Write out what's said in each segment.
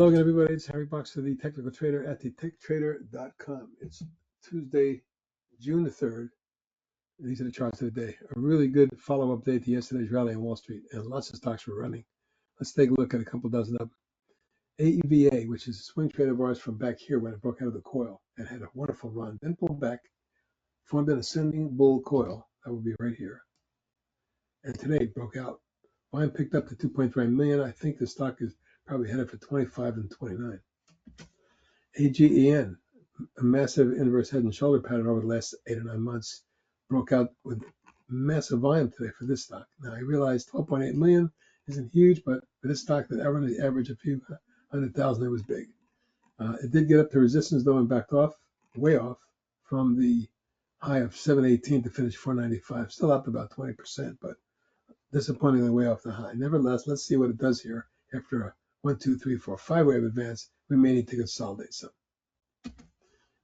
Hello again, everybody. It's Harry Boxer, the technical trader at thetechtrader.com. It's Tuesday, June the 3rd. These are the charts of the day. A really good follow-up day to yesterday's rally on Wall Street, and lots of stocks were running. Let's take a look at a couple dozen of them. AEBA, which is a swing trade of ours from back here when it broke out of the coil and had a wonderful run, then pulled back, formed an ascending bull coil. That would be right here. And today it broke out. Volume picked up to 2.3 million. I think the stock is probably headed for 25 and 29. AGEN, a massive inverse head and shoulder pattern over the last 8 or 9 months, broke out with massive volume today for this stock. Now I realize 12.8 million isn't huge, but for this stock that averaged a few 100,000, it was big. It did get up to resistance though and backed off, way off from the high of 718 to finish 495. Still up about 20%, but disappointingly way off the high. Nevertheless, let's see what it does here after a 1, 2, 3, 4, 5 wave advance. We may need to consolidate some.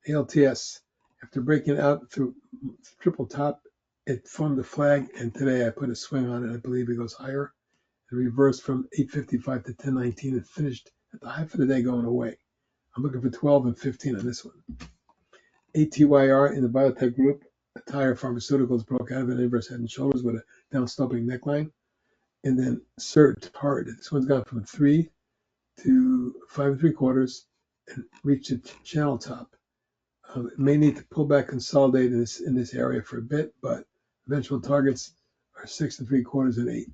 ALTS, after breaking out through triple top, it formed a flag, and today I put a swing on it. I believe it goes higher. It reversed from 855 to 1019 and finished at the high for the day going away. I'm looking for 12 and 15 on this one. ATYR in the biotech group, ATYR Pharmaceuticals broke out of an inverse head and shoulders with a down-sloping neckline, and then surged hard. This one's gone from 3 to 5 3/4 and reached a channel top. It may need to pull back, consolidate in this area for a bit, but eventual targets are 6 3/4 and 8.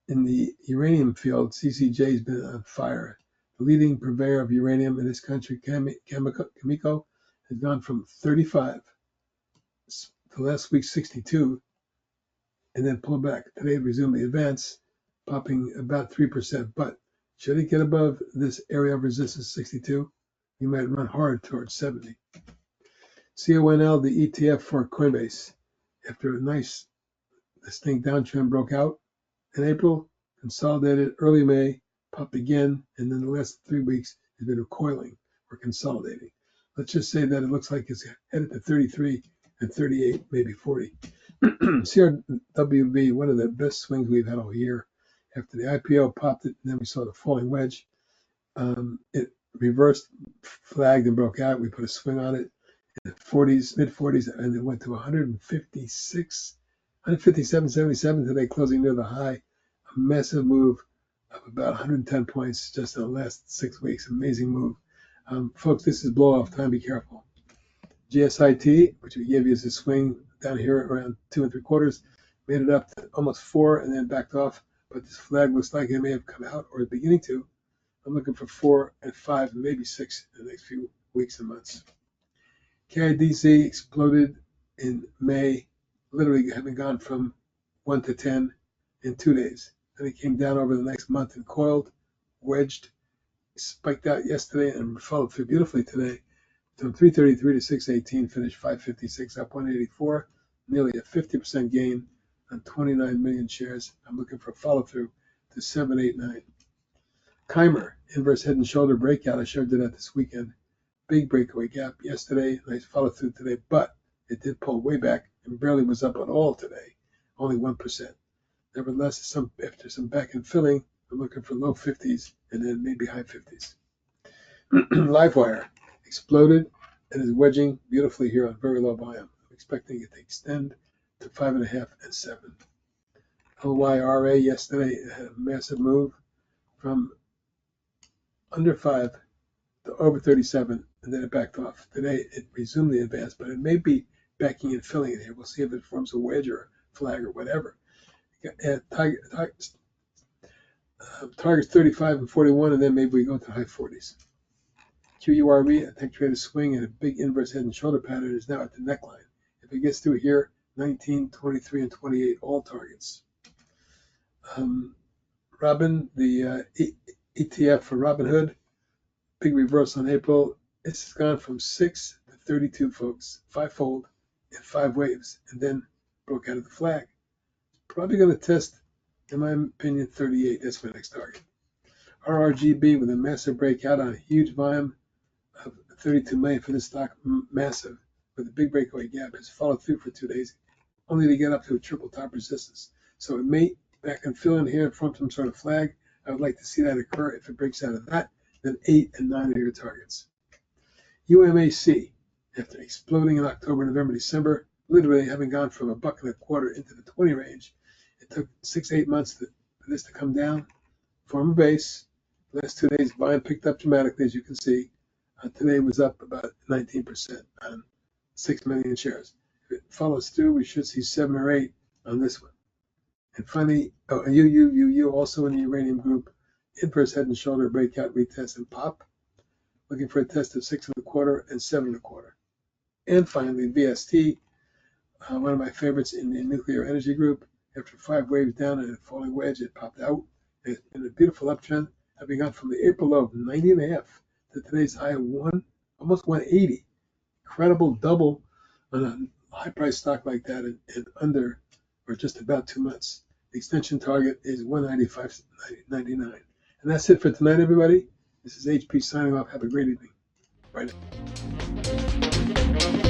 In the uranium field, CCJ has been on fire. The leading purveyor of uranium in this country, Cameco, has gone from 35 to last week 62, and then pulled back. Today it resumed the advance, popping about 3%. But should it get above this area of resistance 62, you might run hard towards 70. CONL, the ETF for Coinbase, after a nice distinct downtrend broke out in April, consolidated early May, popped again, and then the last 3 weeks has been a coiling or consolidating. Let's just say that it looks like it's headed to 33 and 38, maybe 40. CRWV, one of the best swings we've had all year. After the IPO popped it, and then we saw the falling wedge. It reversed, flagged, and broke out. We put a swing on it in the 40s, mid 40s, and it went to 157.77 today, closing near the high. A massive move of about 110 points just in the last 6 weeks. Amazing move. Folks, this is blow off time. Be careful. GSIT, which we gave you as a swing down here around 2 3/4, made it up to almost 4 and then backed off. But this flag looks like it may have come out or is beginning to. I'm looking for 4 and 5 and maybe 6 in the next few weeks and months. KIDC exploded in May, literally having gone from 1 to 10 in 2 days. Then it came down over the next month and coiled, wedged, spiked out yesterday and followed through beautifully today. From 333 to 618, finished 556, up 184, nearly a 50% gain on 29 million shares. I'm looking for a follow-through to 789. KYMR, inverse head and shoulder breakout. I showed you that this weekend. Big breakaway gap yesterday, nice follow-through today, but it did pull way back and barely was up at all today, only 1%. Nevertheless, after some back end filling, I'm looking for low 50s and then maybe high 50s. LiveWire exploded and is wedging beautifully here on very low volume. I'm expecting it to extend to 5.5 and 7. LVWR yesterday had a massive move from under 5 to over 37, and then it backed off. Today it resumed the advance, but it may be backing and filling it here. We'll see if it forms a wedge or a flag or whatever. Targets 35 and 41, and then maybe we go to high 40s. QURV, a tech trader swing and a big inverse head and shoulder pattern, is now at the neckline. If it gets through here, 19, 23, and 28, all targets. Robin, the ETF for Robinhood, big reverse on April. It's gone from 6 to 32, folks, 5-fold in 5 waves, and then broke out of the flag. Probably going to test, in my opinion, 38. That's my next target. RRGB with a massive breakout on a huge volume of 32 million for this stock, massive, with a big breakaway gap. Has followed through for 2 days, only to get up to a triple top resistance. So it may back and fill in here from some sort of flag. I would like to see that occur. If it breaks out of that, than 8 and 9 of your targets. UMAC, after exploding in October, November, December, literally having gone from $1.25 into the 20 range, it took 6 to 8 months for this to come down, form a base. The last 2 days, volume picked up dramatically, as you can see. Today was up about 19% on 6 million shares. If it follows through, we should see 7 or 8 on this one. And finally, UUUU, also in the uranium group, inverse head and shoulder breakout retest and pop, looking for a test of 6.25 and 7.25. And finally, VST, one of my favorites in the nuclear energy group. After 5 waves down and a falling wedge, it popped out. It's been a beautiful uptrend, having gone from the April low of 90.5 to today's high of almost 180. Incredible double on a high price stock like that in under or just about 2 months. The extension target is 195.99. And that's it for tonight, everybody. This is HP signing off. Have a great evening. Bye now.